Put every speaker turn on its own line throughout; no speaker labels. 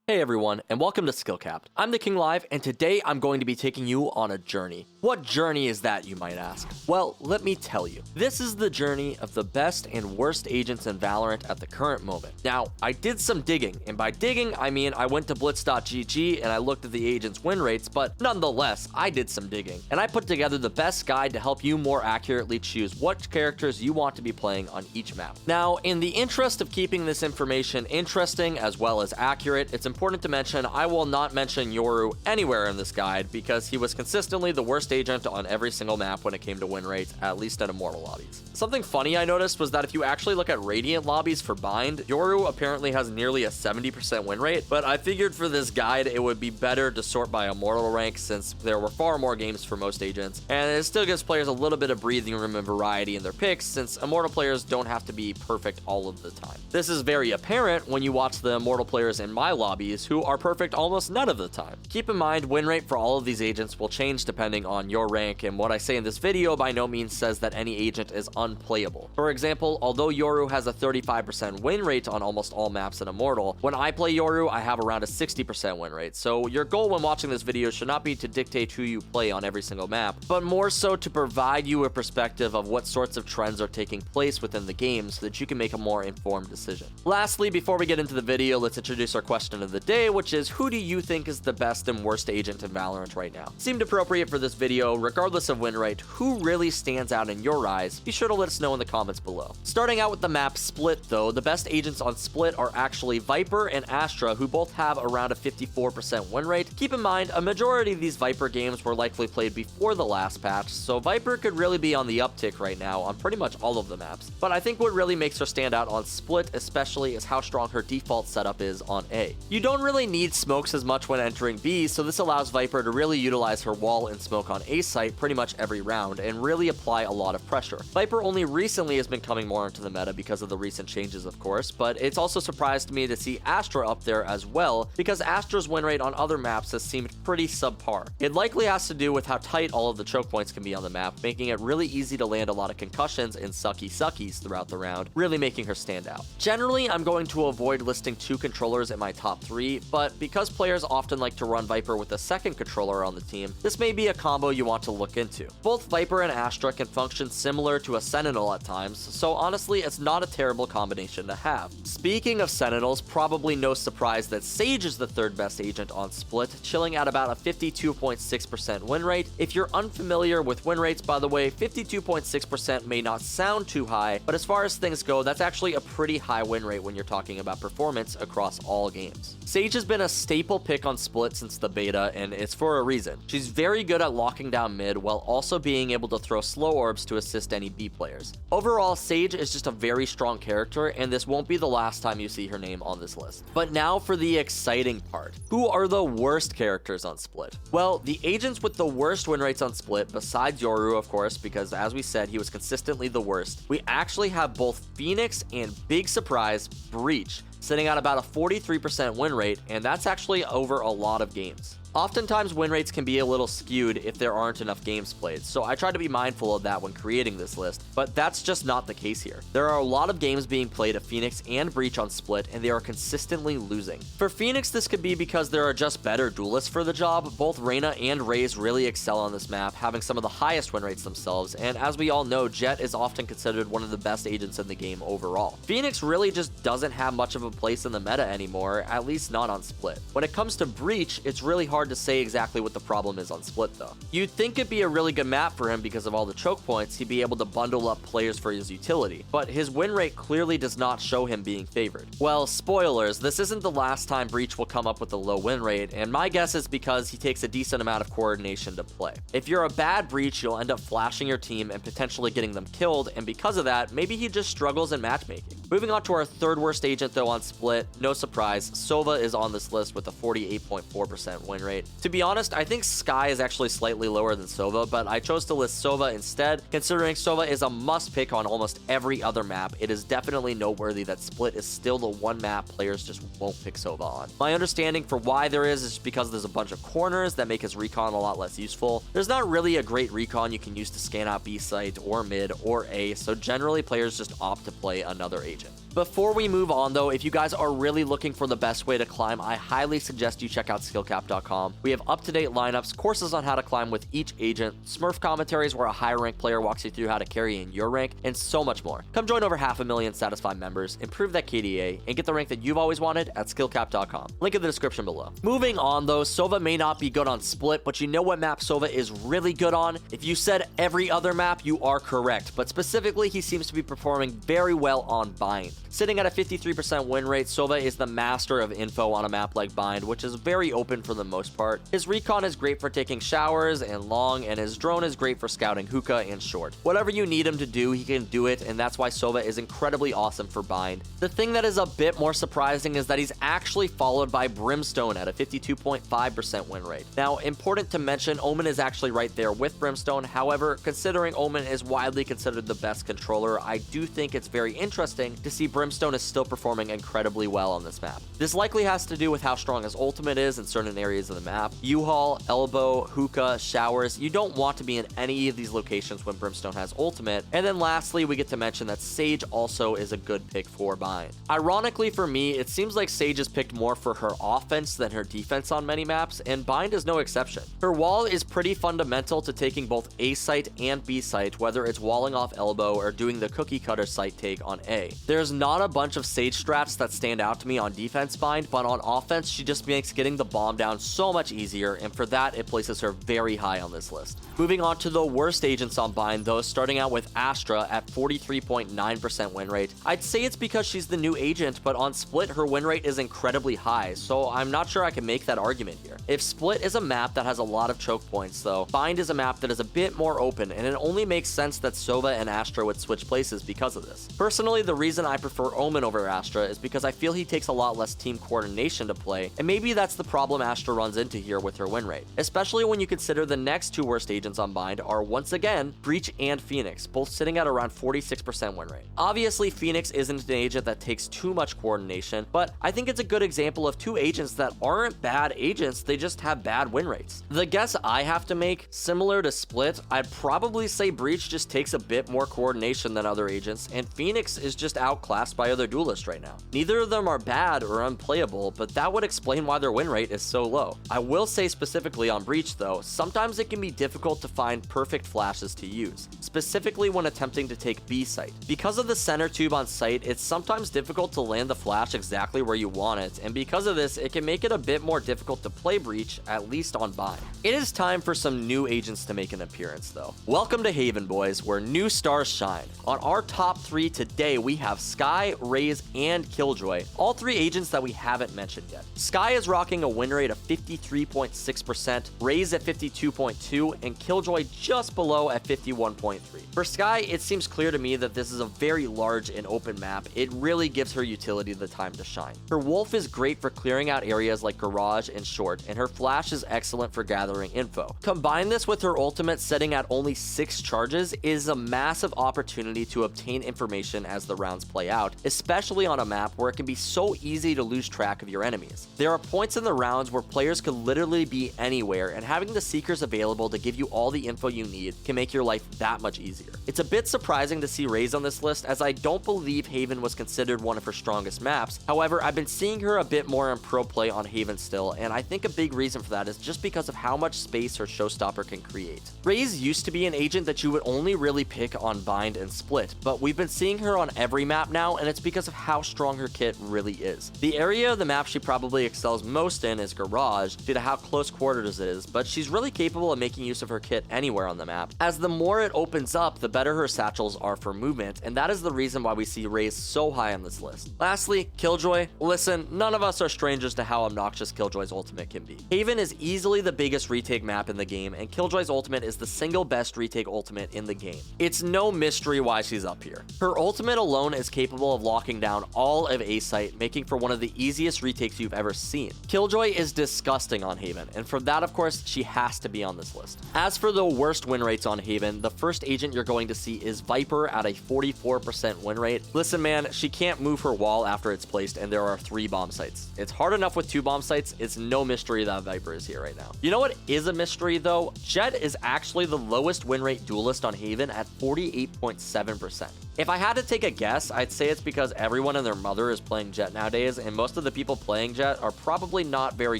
Hey everyone, and welcome to SkillCapped. I'm the King Live, and today I'm going to be taking you on a journey. What journey is that, you might ask? Well, let me tell you. This is the journey of the best and worst agents in Valorant at the current moment. Now, I did some digging, and by digging, I mean I went to blitz.gg and I looked at the agents' win rates, but nonetheless, I did some digging. And I put together the best guide to help you more accurately choose what characters you want to be playing on each map. Now, in the interest of keeping this information interesting as well as accurate, it's important to mention I will not mention Yoru anywhere in this guide because he was consistently the worst agent on every single map when it came to win rates, at least at Immortal lobbies. Something funny I noticed was that if you actually look at Radiant lobbies for Bind, Yoru apparently has nearly a 70% win rate, but I figured for this guide it would be better to sort by Immortal rank since there were far more games for most agents, and it still gives players a little bit of breathing room and variety in their picks since Immortal players don't have to be perfect all of the time. This is very apparent when you watch the Immortal players in my lobbies who are perfect almost none of the time. Keep in mind, win rate for all of these agents will change depending on your rank, and what I say in this video by no means says that any agent is unplayable. For example, although Yoru has a 35% win rate on almost all maps in Immortal, when I play Yoru, I have around a 60% win rate, so your goal when watching this video should not be to dictate who you play on every single map, but more so to provide you a perspective of what sorts of trends are taking place within the game so that you can make a more informed decision. Lastly, before we get into the video, let's introduce our question of the day, which is, who do you think is the best and worst agent in Valorant right now? Seemed appropriate for this video, regardless of win rate. Who really stands out in your eyes? Be sure to let us know in the comments below. Starting out with the map Split though, the best agents on Split are actually Viper and Astra, who both have around a 54% win rate. Keep in mind, a majority of these Viper games were likely played before the last patch, so Viper could really be on the uptick right now on pretty much all of the maps. But I think what really makes her stand out on Split especially is how strong her default setup is on A. You don't really need smokes as much when entering B, so this allows Viper to really utilize her wall and smoke on A site pretty much every round and really apply a lot of pressure. Viper only recently has been coming more into the meta because of the recent changes, of course, but it's also surprised me to see Astra up there as well because Astra's win rate on other maps has seemed pretty subpar. It likely has to do with how tight all of the choke points can be on the map, making it really easy to land a lot of concussions and suckies throughout the round, really making her stand out. Generally, I'm going to avoid listing two controllers in my top 3, but because players often like to run Viper with a second controller on the team, this may be a combo you want to look into. Both Viper and Astra can function similar to a Sentinel at times, so honestly, it's not a terrible combination to have. Speaking of Sentinels, probably no surprise that Sage is the third best agent on Split, chilling at about a 52.6% win rate. If you're unfamiliar with win rates, by the way, 52.6% may not sound too high, but as far as things go, that's actually a pretty high win rate when you're talking about performance across all games. Sage has been a staple pick on Split since the beta, and it's for a reason. She's very good at locking down mid while also being able to throw slow orbs to assist any B players. Overall, Sage is just a very strong character, and this won't be the last time you see her name on this list. But now for the exciting part. Who are the worst characters on Split? Well, the agents with the worst win rates on Split, besides Yoru of course, because as we said, he was consistently the worst, we actually have both Phoenix and, big surprise, Breach, sitting at about a 43% win rate, and that's actually over a lot of games. Oftentimes, win rates can be a little skewed if there aren't enough games played, so I try to be mindful of that when creating this list, but that's just not the case here. There are a lot of games being played at Phoenix and Breach on Split, and they are consistently losing. For Phoenix, this could be because there are just better duelists for the job. Both Reyna and Raze really excel on this map, having some of the highest win rates themselves, and as we all know, Jett is often considered one of the best agents in the game overall. Phoenix really just doesn't have much of a place in the meta anymore, at least not on Split. When it comes to Breach, it's really hard to say exactly what the problem is on Split though. You'd think it'd be a really good map for him because of all the choke points, he'd be able to bundle up players for his utility, but his win rate clearly does not show him being favored. Well, spoilers, this isn't the last time Breach will come up with a low win rate, and my guess is because he takes a decent amount of coordination to play. If you're a bad Breach, you'll end up flashing your team and potentially getting them killed, and because of that, maybe he just struggles in matchmaking. Moving on to our third worst agent though on Split, no surprise, Sova is on this list with a 48.4% win rate. To be honest, I think Skye is actually slightly lower than Sova, but I chose to list Sova instead. Considering Sova is a must pick on almost every other map, it is definitely noteworthy that Split is still the one map players just won't pick Sova on. My understanding for why there is because there's a bunch of corners that make his recon a lot less useful. There's not really a great recon you can use to scan out B site or mid or A, so generally players just opt to play another agent. Before we move on though, if you guys are really looking for the best way to climb, I highly suggest you check out SkillCapped.com. We have up-to-date lineups, courses on how to climb with each agent, Smurf commentaries where a higher rank player walks you through how to carry in your rank, and so much more. Come join over 500,000 satisfied members, improve that KDA, and get the rank that you've always wanted at SkillCapped.com. Link in the description below. Moving on though, Sova may not be good on Split, but you know what map Sova is really good on? If you said every other map, you are correct, but specifically he seems to be performing very well on Bind. Sitting at a 53% win rate, Sova is the master of info on a map like Bind, which is very open for the most part. His recon is great for taking showers and long, and his drone is great for scouting hookah and short. Whatever you need him to do, he can do it, and that's why Sova is incredibly awesome for Bind. The thing that is a bit more surprising is that he's actually followed by Brimstone at a 52.5% win rate. Now, important to mention, Omen is actually right there with Brimstone. However, considering Omen is widely considered the best controller, I do think it's very interesting to see Brimstone is still performing incredibly well on this map. This likely has to do with how strong his ultimate is in certain areas of the map. U-Haul, elbow, hookah, showers, you don't want to be in any of these locations when Brimstone has ultimate. And then lastly, we get to mention that Sage also is a good pick for Bind. Ironically for me, it seems like Sage is picked more for her offense than her defense on many maps, and Bind is no exception. Her wall is pretty fundamental to taking both A site and B site, whether it's walling off elbow or doing the cookie cutter site take on A. There's not a bunch of Sage strats that stand out to me on defense Bind, but on offense, she just makes getting the bomb down so much easier, and for that, it places her very high on this list. Moving on to the worst agents on Bind though, starting out with Astra at 43.9% win rate. I'd say it's because she's the new agent, but on Split, her win rate is incredibly high, so I'm not sure I can make that argument here. If Split is a map that has a lot of choke points though, Bind is a map that is a bit more open, and it only makes sense that Sova and Astra would switch places because of this. Personally, the reason I prefer Omen over Astra is because I feel he takes a lot less team coordination to play, and maybe that's the problem Astra runs into here with her win rate, especially when you consider the next two worst agents on Bind are once again Breach and Phoenix, both sitting at around 46% win rate. Obviously, Phoenix isn't an agent that takes too much coordination, but I think it's a good example of two agents that aren't bad agents, they just have bad win rates. The guess I have to make, similar to Split, I'd probably say Breach just takes a bit more coordination than other agents, and Phoenix is just outclassed by other duelists right now. Neither of them are bad or unplayable, but that would explain why their win rate is so low. I will say specifically on Breach though, sometimes it can be difficult to find perfect flashes to use, specifically when attempting to take B site. Because of the center tube on site, it's sometimes difficult to land the flash exactly where you want it, and because of this, it can make it a bit more difficult to play Breach, at least on Bind. It is time for some new agents to make an appearance though. Welcome to Haven, boys, where new stars shine. On our top 3 today, we have Skye, Raze, and Killjoy, all 3 agents that we haven't mentioned yet. Skye is rocking a win rate of 53.6%, Raze at 52.2%, and Killjoy just below at 51.3%. For Skye, it seems clear to me that this is a very large and open map. It really gives her utility the time to shine. Her Wolf is great for clearing out areas like garage and short, and her flash is excellent for gathering info. Combine this with her ultimate setting at only 6 charges is a massive opportunity to obtain information as the rounds play out, especially on a map where it can be so easy to lose track of your enemies. There are points in the rounds where players could literally be anywhere, and having the Seekers available to give you all the info you need can make your life that much easier. It's a bit surprising to see Raze on this list, as I don't believe Haven was considered one of her strongest maps. However, I've been seeing her a bit more in pro play on Haven still, and I think a big reason for that is just because of how much space her showstopper can create. Raze used to be an agent that you would only really pick on Bind and Split, but we've been seeing her on every map now, and it's because of how strong her kit really is. The area of the map she probably excels most in is Garage, due to how close quarters it is, but she's really capable of making use of her kit anywhere on the map, as the more it opens up, the better her satchels are for movement, and that is the reason why we see Raze so high on this list. Lastly, Killjoy. Listen, none of us are strangers to how obnoxious Killjoy's ultimate can be. Haven is easily the biggest retake map in the game, and Killjoy's ultimate is the single best retake ultimate in the game. It's no mystery why she's up here. Her ultimate alone is capable of locking down all of A site, making for one of the easiest retakes you've ever seen. Killjoy is disgusting on Haven, and for that, of course, she has to be on this list. As for the worst win rates on Haven, the first agent you're going to see is Viper at a 44% win rate. Listen, man, she can't move her wall after it's placed, and there are 3 bomb sites. It's hard enough with 2 bomb sites. It's no mystery that Viper is here right now. You know what is a mystery though? Jett is actually the lowest win rate duelist on Haven at 48.7%. If I had to take a guess, I'd say it's because everyone and their mother is playing Jett nowadays, and most of the people playing Jett are probably not very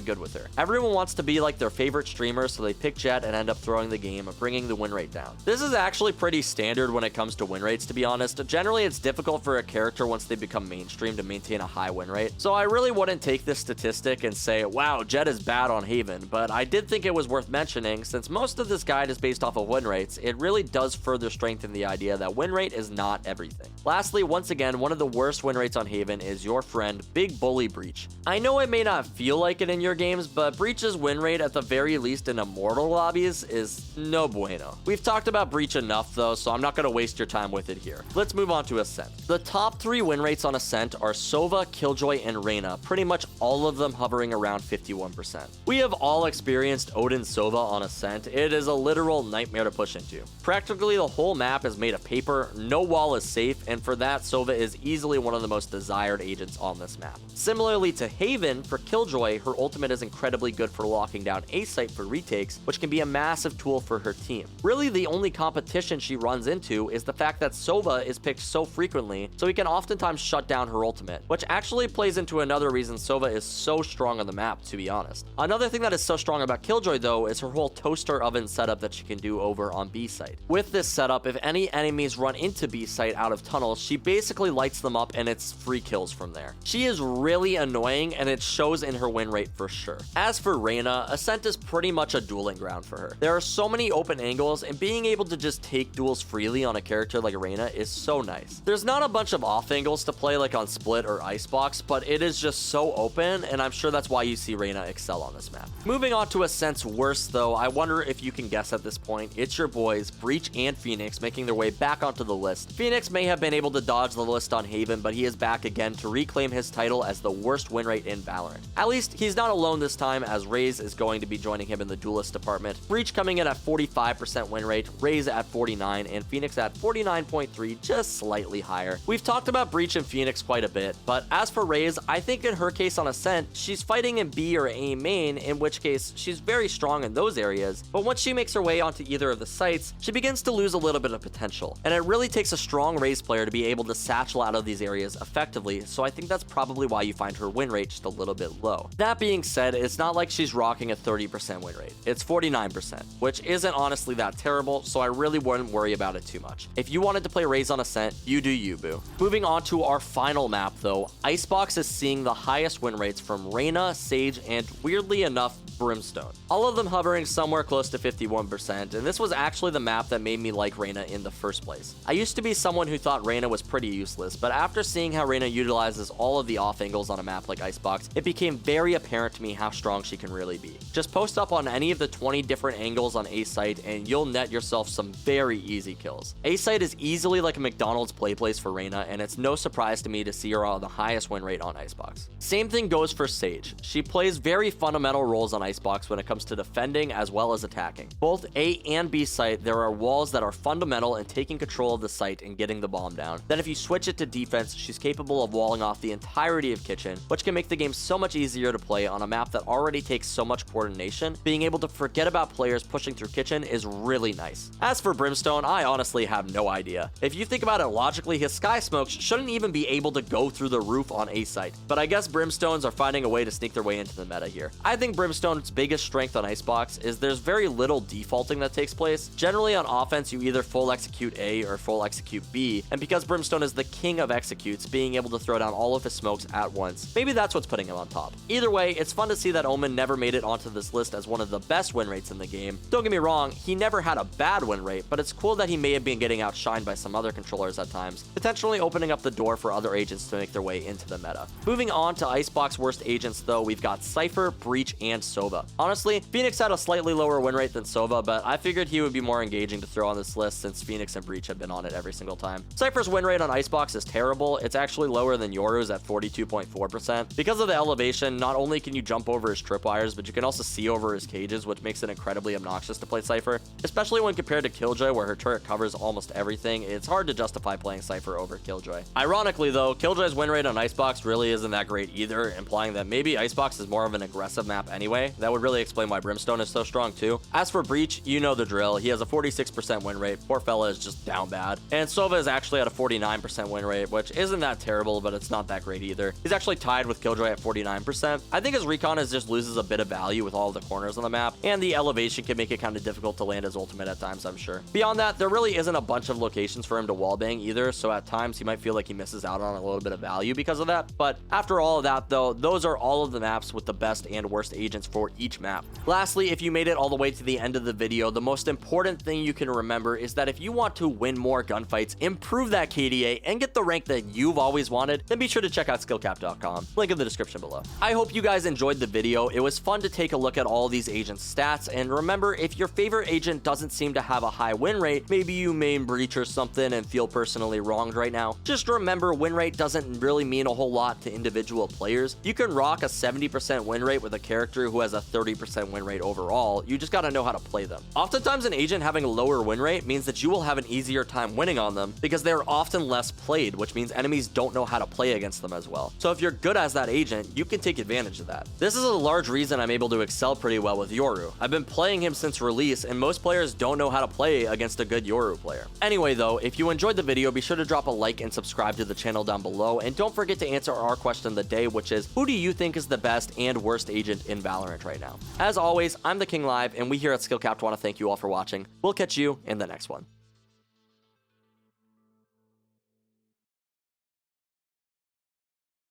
good with her. Everyone wants to be like their favorite streamer, so they pick Jett and end up throwing the game, bringing the win rate down. This is actually pretty standard when it comes to win rates, to be honest. Generally, it's difficult for a character once they become mainstream to maintain a high win rate, so I really wouldn't take this statistic and say, wow, Jett is bad on Haven, but I did think it was worth mentioning. Since most of this guide is based off of win rates, it really does further strengthen the idea that win rate is not everything. Lastly, once again, one of the worst win rates on Haven is your friend Big Bully Breach. I know it may not feel like it in your games, but Breach's win rate, at the very least in Immortal lobbies, is no bueno. We've talked about Breach enough though, so I'm not going to waste your time with it here. Let's move on to Ascent. The top 3 win rates on Ascent are Sova, Killjoy, and Reyna, pretty much all of them hovering around 51%. We have all experienced Odin Sova on Ascent. It is a literal nightmare to push into. Practically the whole map is made of paper, no wall is safe, and for that, Sova is easily one of the most desired agents on this map. Similarly to Haven, for Killjoy, her ultimate is incredibly good for locking down A site for retakes, which can be a massive tool for her team. Really, the only competition she runs into is the fact that Sova is picked so frequently, so he can oftentimes shut down her ultimate, which actually plays into another reason Sova is so strong on the map, to be honest. Another thing that is so strong about Killjoy though is her whole toaster oven setup that she can do over on B site. With this setup, if any enemies run into B site out of tunnels, she basically lights them up and it's free kills from there. She is really annoying and it shows in her win rate for sure. As for Reyna, Ascent is pretty much a dueling ground for her. There are so many open angles, and being able to just take duels freely on a character like Reyna is so nice. There's not a bunch of off angles to play like on Split or Icebox, but it is just so open, and I'm sure that's why you see Reyna excel on this map. Moving on to Ascent's worst though, I wonder if you can guess at this point. It's your boys, Breach and Phoenix, making their way back onto the list. Phoenix may have been able to dodge the list on Haven, but he is back again to reclaim his title as the worst win rate in Valorant. At least he's not alone this time, as Raze is going to be joining him in the duelist department. Breach coming in at 45% win rate, Raze at 49, and Phoenix at 49.3, just slightly higher. We've talked about Breach and Phoenix quite a bit, but as for Raze, I think in her case on Ascent, she's fighting in B or A main, in which case she's very strong in those areas, but once she makes her way onto either of the sites, she begins to lose a little bit of potential, and it really takes a strong Raze player to be able to satchel out of these areas effectively, so I think that's probably why you find her win rate just a little bit low. That being said, it's not like she's rocking a 30% win rate. It's 49%, which isn't honestly that terrible, so I really wouldn't worry about it too much. If you wanted to play Raze on Ascent, you do you, boo. Moving on to our final map though, Icebox is seeing the highest win rates from Reyna, Sage, and weirdly enough, Brimstone. All of them hovering somewhere close to 51%, and this was actually the map that made me like Reyna in the first place. I used to be someone who thought Reyna was pretty useless, but after seeing how Reyna utilizes all of the off angles on a map like Icebox, it became very apparent to me how strong she can really be. Just post up on any of the 20 different angles on A site and you'll net yourself some very easy kills. A site is easily like a McDonald's play place for Reyna, and it's no surprise to me to see her on the highest win rate on Icebox. Same thing goes for Sage. She plays very fundamental roles on Icebox when it comes to defending as well as attacking. Both A and B site, there are walls that are fundamental in taking control of the site and getting the bomb down. Then if you switch it to defense, she's capable of walling off the entirety of Kitchen, which can make the game so much easier to play on a map that already takes so much coordination. Being able to forget about players pushing through Kitchen is really nice. As for Brimstone, I honestly have no idea. If you think about it logically, his sky smokes shouldn't even be able to go through the roof on A site, but I guess Brimstones are finding a way to sneak their way into the meta here. I think Brimstone's biggest strength on Icebox is there's very little defaulting that takes place. Generally on offense, you either full execute A or full execute B, and because Brimstone is the king of executes, being able to throw down all of his smokes at once, maybe that's what's putting him on top. Either way, it's fun to see that Omen never made it onto this list as one of the best win rates in the game. Don't get me wrong, he never had a bad win rate, but it's cool that he may have been getting outshined by some other controllers at times, potentially opening up the door for other agents to make their way into the meta. Moving on to Icebox worst agents though, we've got Cypher, Breach, and Sova. Honestly, Phoenix had a slightly lower win rate than Sova, but I figured he would be more engaging to throw on this list since Phoenix and Breach have been on it every single time. Cypher's win rate on Icebox is terrible. It's actually lower than Yoru's at 42.4%. Because of the elevation, not only can you jump over his tripwires, but you can also see over his cages, which makes it incredibly obnoxious to play Cypher, especially when compared to Killjoy, where her turret covers almost everything. It's hard to justify playing Cypher over Killjoy. Ironically though, Killjoy's win rate on Icebox really isn't that great either, implying that maybe Icebox is more of an aggressive map anyway. That would really explain why Brimstone is so strong too. As for Breach, you know the drill. He has a 46% win rate. Poor fella is just down bad. And so Sova is actually at a 49% win rate, which isn't that terrible, but it's not that great either. He's actually tied with Killjoy at 49%. I think his recon just loses a bit of value with all the corners on the map, and the elevation can make it kind of difficult to land his ultimate at times, I'm sure. Beyond that, there really isn't a bunch of locations for him to wallbang either, so at times he might feel like he misses out on a little bit of value because of that. But after all of that though, those are all of the maps with the best and worst agents for each map. Lastly, if you made it all the way to the end of the video, the most important thing you can remember is that if you want to win more gunfights, improve that KDA, and get the rank that you've always wanted, then be sure to check out skillcapped.com. Link in the description below. I hope you guys enjoyed the video. It was fun to take a look at all these agents' stats, and remember, if your favorite agent doesn't seem to have a high win rate, maybe you main breach or something and feel personally wronged right now, just remember win rate doesn't really mean a whole lot to individual players. You can rock a 70% win rate with a character who has a 30% win rate overall. You just gotta know how to play them. Oftentimes an agent having a lower win rate means that you will have an easier time winning on them because they're often less played, which means enemies don't know how to play against them as well. So if you're good as that agent, you can take advantage of that. This is a large reason I'm able to excel pretty well with Yoru. I've been playing him since release, and most players don't know how to play against a good Yoru player. Anyway though, if you enjoyed the video, be sure to drop a like and subscribe to the channel down below, and don't forget to answer our question of the day, which is, who do you think is the best and worst agent in Valorant right now? As always, I'm the King Live, and we here at SkillCapped want to thank you all for watching. We'll catch you in the next one.